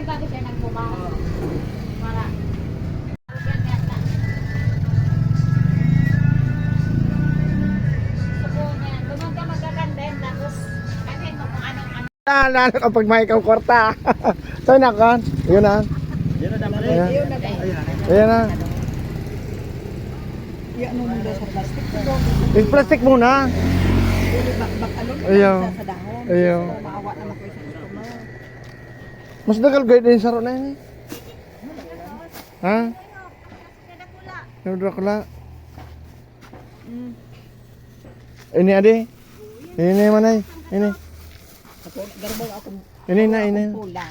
bago siya nagbukas. Para. Doon ka magkakanden, tapos kanin mo kung anong Lalo kapag may ikaw kwarta. Saan na kan? Yun na. Yan na dapat. Ayan. Ayun na. Ayan na. Yan mo muna sa plastic. Yung plastic muna. Ayaw. Sa dahon. Ayaw. Maawa naman kayo sa customer. Mas dagal gaya din sa ro na yun eh. Ha? Yung Dracula. Ini ade. Ini mana? Ini. Ako, garbaw ako. Ini na, ini. Pula.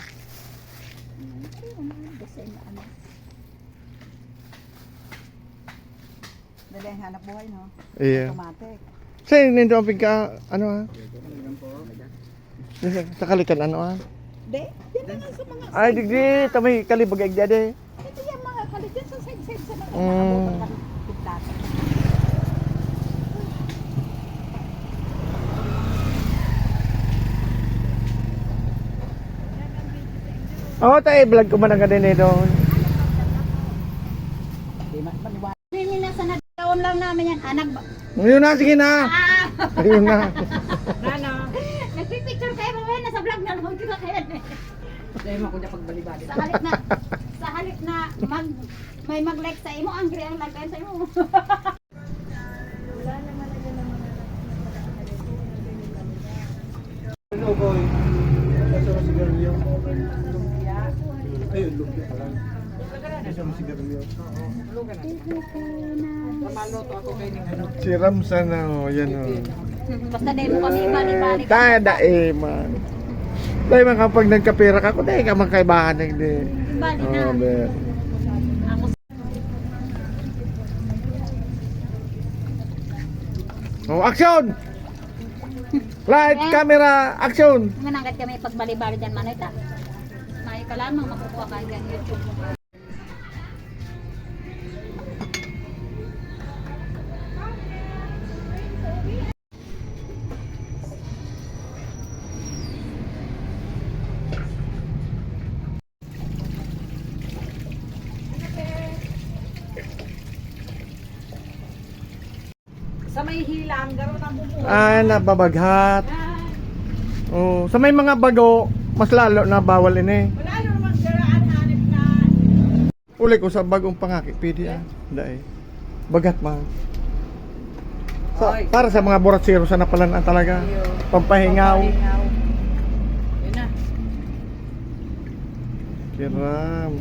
Dali ang hanap buhay, no? Iya. Automatic. Sa'yo nito ang pigka, ano ha? Sa kalikan ano ha? Di, yan na nga sa mga... Ay, digdi, tamay kalibag ay dade. Ito yung mga kaligyan sa side-side sa mga Mm. naabot ang pitlata. Oo, tayo vlog ko man ang ganun eh doon. Di, maniwala. Hindi na sa nagkawon lang namin yan. Anak ba? Ayun na, sige na. Ayun na. Nano? Nagpipicture kayo mamaya. Nasa vlog na naman kita kayo. Dahil mo ako niya pagbali-bali. Sa halip na may mag-like sa imo, angry ang lagyan sa imo. Ayun, lumpia ka lang. Isa mo sigarilyo. Maluto ako kayo ng ano. Si Ramsan na, oh, yan o. Basta dahil mo kami balik-balik. Tada eh, man. Dahil man kapag nagkapera ka, kung dahil ka magkaibahan, hindi. Balik na. Oh, bet. Ako Oh, action! Light, camera, action! manangkat kami pagbali-balik dyan manoy ta. May ka lamang makukuha ka dyan YouTube. Sa may hilang, gano'n ang bumuhay. Ah, nababaghat. Oh, sa may mga bago, mas lalo na bawal ini. Wala naman garaan hanip na. Uli ko sa bagong pangaki, pwede ah. Dahil. Bagat man. Oy. Para sa mga boratsero sa napalan talaga. Pampahingaw. Yun na. Kiram.